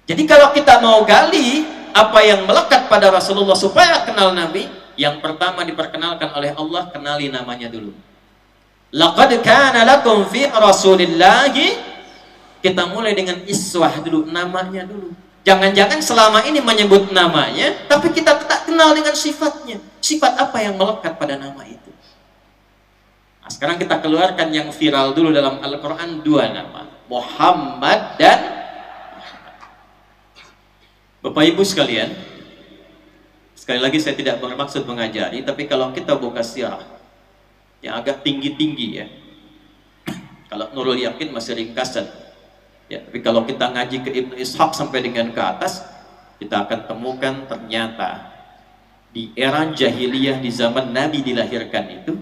Jadi kalau kita mau gali apa yang melekat pada Rasulullah supaya kenal Nabi, yang pertama diperkenalkan oleh Allah, kenali namanya dulu. Laqad kana lakum fi Rasulillahi, kita mulai dengan iswah dulu, namanya dulu. Jangan-jangan selama ini menyebut namanya, tapi kita tak kenal dengan sifatnya. Sifat apa yang melekat pada nama itu? Nah, sekarang kita keluarkan yang viral dulu dalam Al-Quran, dua nama, Muhammad dan Bapak Ibu sekalian, sekali lagi saya tidak bermaksud mengajari, tapi kalau kita buka sirah yang agak tinggi-tinggi ya, kalau Nurul Yakin masih ringkasan ya, tapi kalau kita ngaji ke Ibnu Ishaq sampai dengan ke atas, kita akan temukan ternyata di era jahiliyah, di zaman Nabi dilahirkan itu,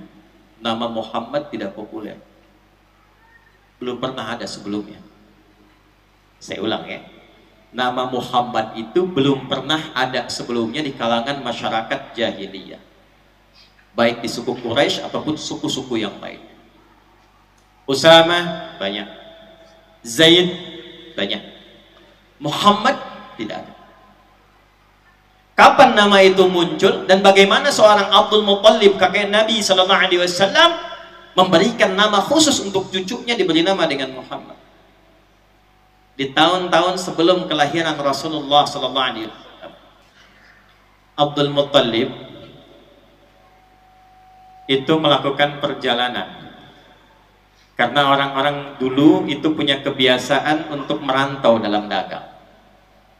nama Muhammad tidak populer, belum pernah ada sebelumnya. Saya ulang ya, nama Muhammad itu belum pernah ada sebelumnya di kalangan masyarakat jahiliyah, baik di suku Quraisy ataupun suku-suku yang lain. Usama banyak, Zaid banyak, Muhammad tidak ada. Kapan nama itu muncul dan bagaimana seorang Abdul Muttalib, kakek Nabi Sallallahu Alaihi Wasallam, memberikan nama khusus untuk cucunya, diberi nama dengan Muhammad di tahun-tahun sebelum kelahiran Rasulullah Sallallahu Alaihi Wasallam. Abdul Muttalib itu melakukan perjalanan karena orang-orang dulu itu punya kebiasaan untuk merantau dalam dagang.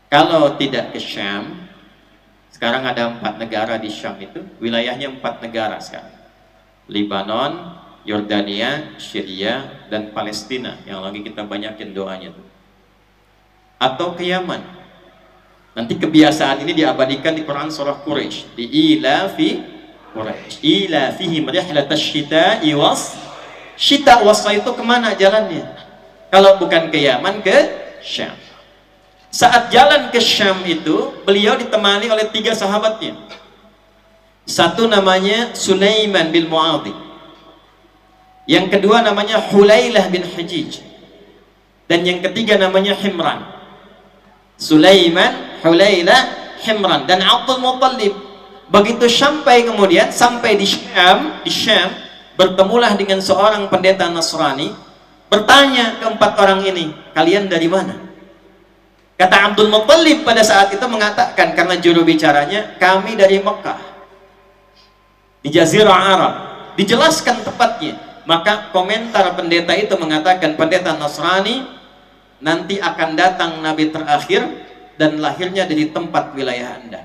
Kalau tidak ke Syam, sekarang ada 4 negara di Syam itu, wilayahnya 4 negara sekarang, Lebanon, Yordania, Syria, dan Palestina yang lagi kita banyakin doanya tuh. Atau ke Yaman. Nanti kebiasaan ini diabadikan di Quran surah Quraisy, di ilafi Quraisy, ilafihim rihlatash syita'i was syita wasa, itu kemana jalannya? Kalau bukan ke Yaman, ke Syam. Saat jalan ke Syam itu, beliau ditemani oleh 3 sahabatnya. Satu namanya Sulaiman bin Mu'adhi, yang kedua namanya Hulailah bin Hajij, dan yang ketiga namanya Himran. Sulaiman, Hulailah, Himran, dan Abdul Muttalib. Begitu sampai kemudian sampai di Syam, bertemulah dengan seorang pendeta Nasrani, bertanya ke 4 orang ini, kalian dari mana? Kata Abdul Muttalib pada saat itu mengatakan, karena juru bicaranya, kami dari Mekah, di Jazirah Arab. Dijelaskan tepatnya. Maka komentar pendeta itu mengatakan, pendeta Nasrani, nanti akan datang Nabi terakhir dan lahirnya dari tempat wilayah Anda.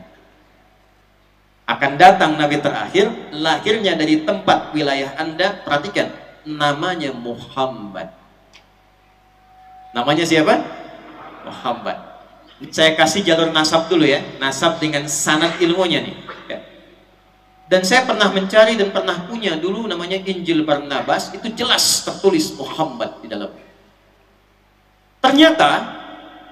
Akan datang Nabi terakhir, lahirnya dari tempat wilayah Anda. Perhatikan, namanya Muhammad. Namanya siapa? Muhammad. Saya kasih jalur nasab dulu ya, nasab dengan sanad ilmunya nih ya. Dan saya pernah mencari dan pernah punya dulu namanya Injil Barnabas, itu jelas tertulis Muhammad di dalam. Ternyata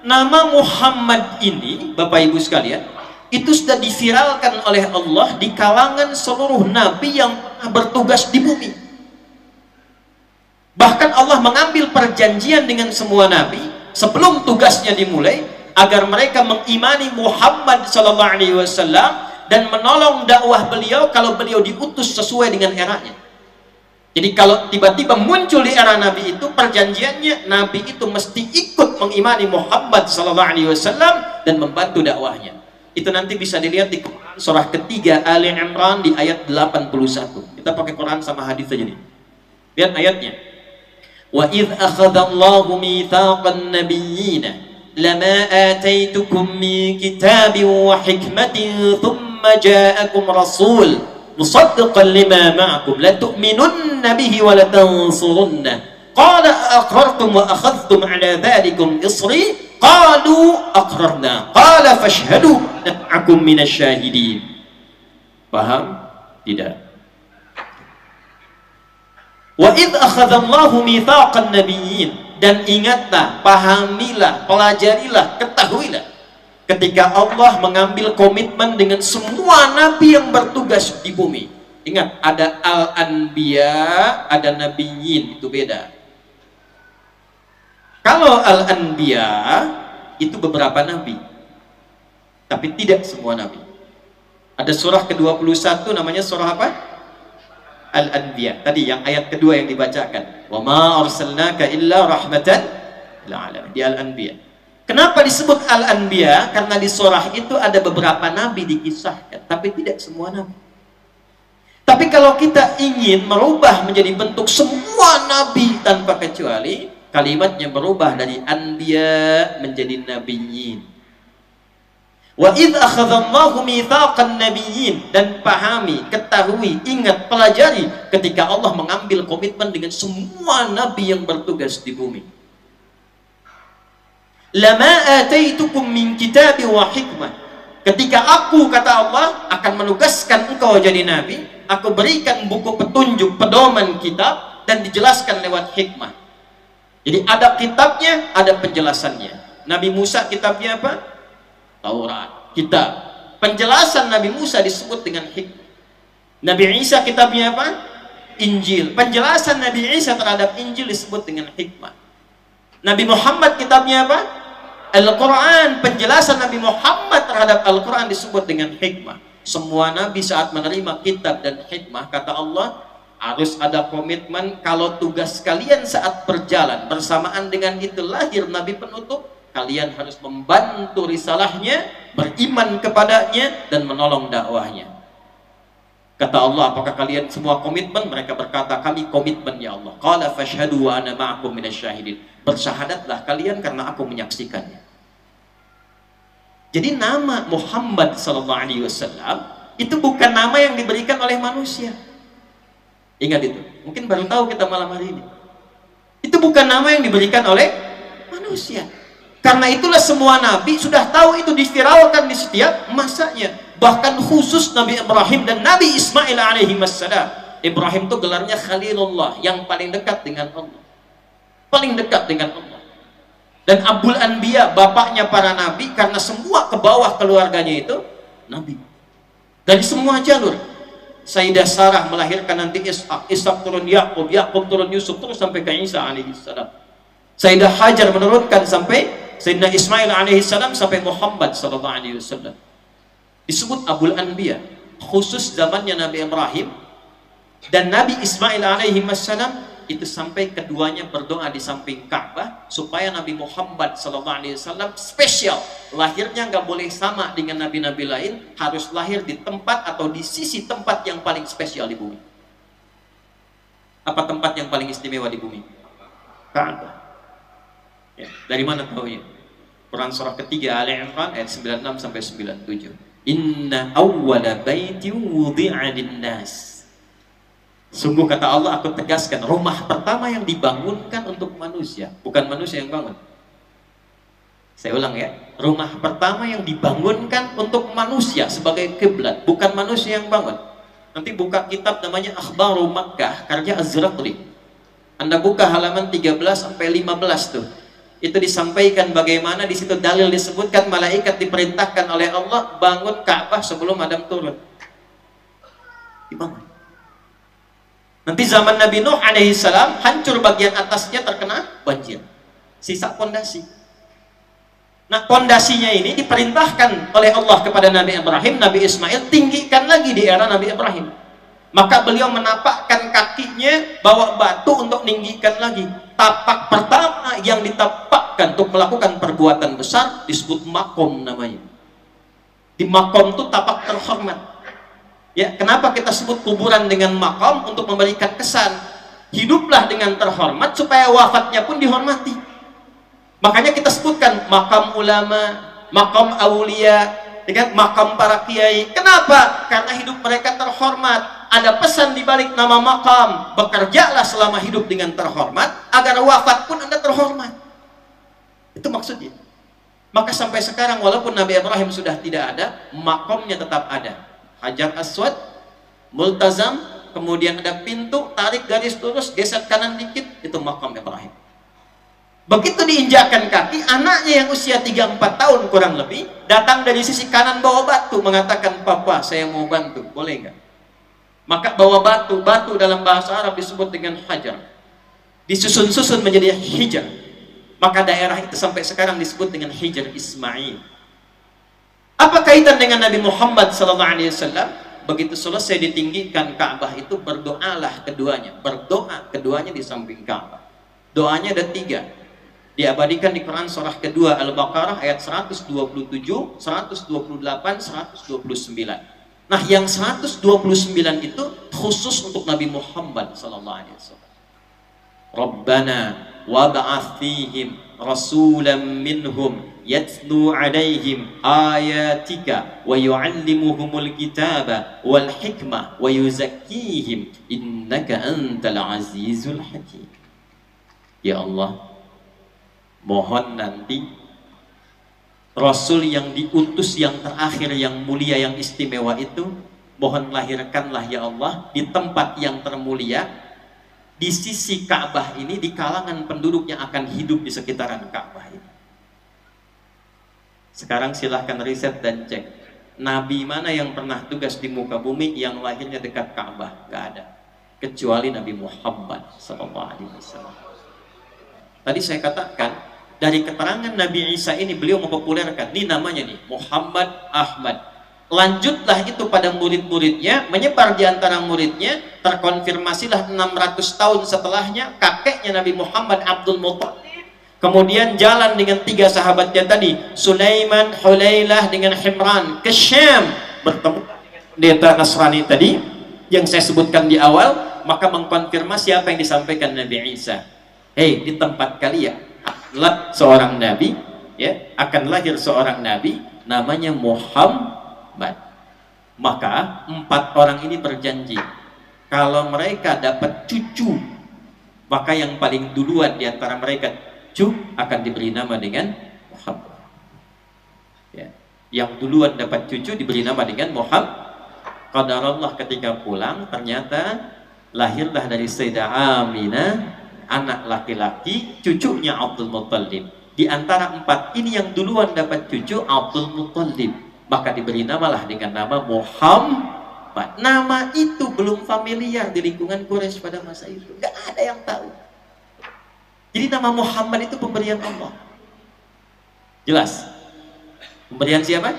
nama Muhammad ini, Bapak Ibu sekalian, itu sudah diviralkan oleh Allah di kalangan seluruh nabi yang pernah bertugas di bumi. Bahkan Allah mengambil perjanjian dengan semua nabi sebelum tugasnya dimulai, agar mereka mengimani Muhammad Sallallahu Alaihi Wasallam dan menolong dakwah beliau kalau beliau diutus sesuai dengan eranya. Jadi kalau tiba-tiba muncul di era Nabi itu, perjanjiannya Nabi itu mesti ikut mengimani Muhammad Sallallahu Alaihi Wasallam dan membantu dakwahnya. Itu nanti bisa dilihat di Quran surah ketiga Ali Imran di ayat 81. Kita pakai Quran sama hadis saja nih. Lihat ayatnya. Wa idh akhadallahu mitsaqan nabiyyina lama ataitukum min kitabin wa hikmatin thumma ja'akum rasul musaddiqan lima ma'akum la tu'minunna bihi wa la tansurunna qala aqrartum wa akhadhtum ala dhalikum isri qalu aqrarna qala fashhadu ma'akum minasyahidin. Paham? Tidak. Wa idh akhadallahu mitsaqan nabiyyin, dan ingatlah, pahamilah, pelajarilah, ketahuilah ketika Allah mengambil komitmen dengan semua nabi yang bertugas di bumi. Ingat, ada al-anbiya, ada nabiyyin, itu beda. Kalau al-anbiya itu beberapa nabi, tapi tidak semua nabi. Ada surah ke-21 namanya surah apa? Al-Anbiya. Tadi yang ayat kedua yang dibacakan. Wa ma arsalnaka illa rahmatan lil alamin. Di Al-Anbiya. Kenapa disebut Al-Anbiya? Karena di surah itu ada beberapa nabi dikisahkan, tapi tidak semua nabi. Tapi kalau kita ingin merubah menjadi bentuk semua nabi tanpa kecuali, kalimatnya berubah dari anbiya menjadi nabiyyin. Wa idz akhadallahu mitsaqan nabiyyin, dan pahami, ketahui, ingat, pelajari ketika Allah mengambil komitmen dengan semua nabi yang bertugas di bumi. Lama ataitukum min kitabi wa hikmah. Ketika aku, kata Allah, akan menugaskan engkau jadi nabi, aku berikan buku petunjuk, pedoman kitab, dan dijelaskan lewat hikmah. Jadi ada kitabnya, ada penjelasannya. Nabi Musa kitabnya apa? Taurat, kitab. Penjelasan Nabi Musa disebut dengan hikmah. Nabi Isa kitabnya apa? Injil. Penjelasan Nabi Isa terhadap Injil disebut dengan hikmah. Nabi Muhammad kitabnya apa? Al-Quran. Penjelasan Nabi Muhammad terhadap Al-Quran disebut dengan hikmah. Semua Nabi saat menerima kitab dan hikmah, kata Allah, harus ada komitmen. Kalau tugas kalian saat berjalan bersamaan dengan itu lahir Nabi penutup, kalian harus membantu risalahnya, beriman kepadanya, dan menolong dakwahnya. Kata Allah, apakah kalian semua komitmen? Mereka berkata, kami komitmen ya Allah. Qala fashhadu wa ana ma'akum minasyahidin. Bersyahadatlah kalian karena aku menyaksikannya. Jadi nama Muhammad SAW itu bukan nama yang diberikan oleh manusia. Ingat itu. Mungkin baru tahu kita malam hari ini. Itu bukan nama yang diberikan oleh manusia. Karena itulah semua nabi sudah tahu itu diviralkan di setiap masanya. Bahkan khusus Nabi Ibrahim dan Nabi Ismail alaihi wassalam. Ibrahim itu gelarnya Khalilullah, yang paling dekat dengan Allah. Paling dekat dengan Allah. Dan Abul Anbiya, bapaknya para nabi, karena semua ke bawah keluarganya itu nabi. Dari semua jalur. Sayyidah Sarah melahirkan nanti Ishak, Ishak turun Yakub, Yakub turun Yusuf, terus sampai ke Isa alaihi salam. Sayyidah Hajar menurunkan sampai Sayyidina Ismail alaihissalam sampai Muhammad sallallahu alaihi wasallam. Disebut Abul Anbiya, khusus zamannya Nabi Ibrahim dan Nabi Ismail alaihi wassalam, itu sampai keduanya berdoa di samping Ka'bah supaya Nabi Muhammad sallallahu alaihi wasallam spesial, lahirnya nggak boleh sama dengan nabi-nabi lain, harus lahir di tempat atau di sisi tempat yang paling spesial di bumi. Apa tempat yang paling istimewa di bumi? Ka'bah. Ya, dari mana tahunya? Quran surah ketiga Ali Imran ayat 96 sampai 97. Inna awwala baitin wudi'a lin-nas. Sungguh kata Allah, aku tegaskan, rumah pertama yang dibangunkan untuk manusia, bukan manusia yang bangun. Saya ulang ya, rumah pertama yang dibangunkan untuk manusia sebagai kiblat, bukan manusia yang bangun. Nanti buka kitab namanya Akhbaru Makkah karya Az-Zuraqli. Anda buka halaman 13 sampai 15 tuh. Itu disampaikan bagaimana di situ dalil disebutkan malaikat diperintahkan oleh Allah bangun Ka'bah sebelum Adam turun. Dibangun. Nanti zaman Nabi Nuh alaihissalam hancur bagian atasnya terkena banjir. Sisa pondasi. Nah, pondasinya ini diperintahkan oleh Allah kepada Nabi Ibrahim, Nabi Ismail, tinggikan lagi di era Nabi Ibrahim. Maka beliau menapakkan kakinya, bawa batu untuk meninggikan lagi. Tapak pertama yang ditapakkan untuk melakukan perbuatan besar disebut makom namanya. Di makom itu tapak terhormat. Ya, kenapa kita sebut kuburan dengan makom? Untuk memberikan kesan hiduplah dengan terhormat supaya wafatnya pun dihormati. Makanya kita sebutkan makam ulama, makam aulia, dengan makam para kiai. Kenapa? Karena hidup mereka terhormat. Ada pesan di balik nama makam. Bekerjalah selama hidup dengan terhormat agar wafat pun Anda terhormat. Itu maksudnya. Maka sampai sekarang walaupun Nabi Ibrahim sudah tidak ada, makamnya tetap ada. Hajar Aswad, multazam, kemudian ada pintu, tarik garis lurus, geser kanan dikit, itu makam Ibrahim. Begitu diinjakkan kaki, anaknya yang usia 3-4 tahun kurang lebih datang dari sisi kanan bawa batu, mengatakan, "Papa, saya mau bantu, boleh nggak?" Maka bawa batu, batu dalam bahasa Arab disebut dengan hajar, disusun-susun menjadi hijar. Maka daerah itu sampai sekarang disebut dengan Hijr Ismail. Apa kaitan dengan Nabi Muhammad SAW? Begitu selesai ditinggikan Ka'bah itu, berdoalah keduanya. Berdoa keduanya di samping Ka'bah. Doanya ada 3. Diabadikan di Quran surah kedua Al-Baqarah ayat 127, 128, 129. Nah, yang 129 itu khusus untuk Nabi Muhammad SAW. Rabbana wab'ath fihim rasulan minhum yatlu alaihim ayatika wa yu'allimuhumul kitaba wal hikmah wa yuzakkihim innaka antal azizul hakim. Ya Allah, mohon nanti Rasul yang diutus yang terakhir, yang mulia, yang istimewa itu, mohon lahirkanlah ya Allah di tempat yang termulia, di sisi Ka'bah ini, di kalangan penduduk yang akan hidup di sekitaran Ka'bah ini. Sekarang silahkan riset dan cek, Nabi mana yang pernah tugas di muka bumi yang lahirnya dekat Ka'bah? Gak ada, kecuali Nabi Muhammad SAW. Tadi saya katakan, dari keterangan Nabi Isa ini beliau mempopulerkan, ini namanya nih Muhammad Ahmad. Lanjutlah itu pada murid-muridnya, menyebar di antara muridnya, terkonfirmasilah 600 tahun setelahnya kakeknya Nabi Muhammad Abdul Muttalib kemudian jalan dengan 3 sahabatnya tadi, Sulaiman, Hulailah dengan Himran ke Syam, bertemu dengan pendeta Nasrani tadi yang saya sebutkan di awal, maka mengkonfirmasi apa yang disampaikan Nabi Isa. Hei, di tempat kalian seorang nabi, ya, akan lahir seorang nabi namanya Muhammad. Maka 4 orang ini berjanji kalau mereka dapat cucu, maka yang paling duluan di antara mereka cucu akan diberi nama dengan Muhammad. Ya, yang duluan dapat cucu diberi nama dengan Muhammad. Qadarullah ketika pulang ternyata lahirlah dari Sayyidah Aminah anak laki-laki, cucunya Abdul Muttalib. Di antara 4 ini yang duluan dapat cucu Abdul Muttalib, maka diberi namalah dengan nama Muhammad. Nama itu belum familiar di lingkungan Quraisy pada masa itu, gak ada yang tahu. Jadi nama Muhammad itu pemberian Allah. Jelas? Pemberian siapa?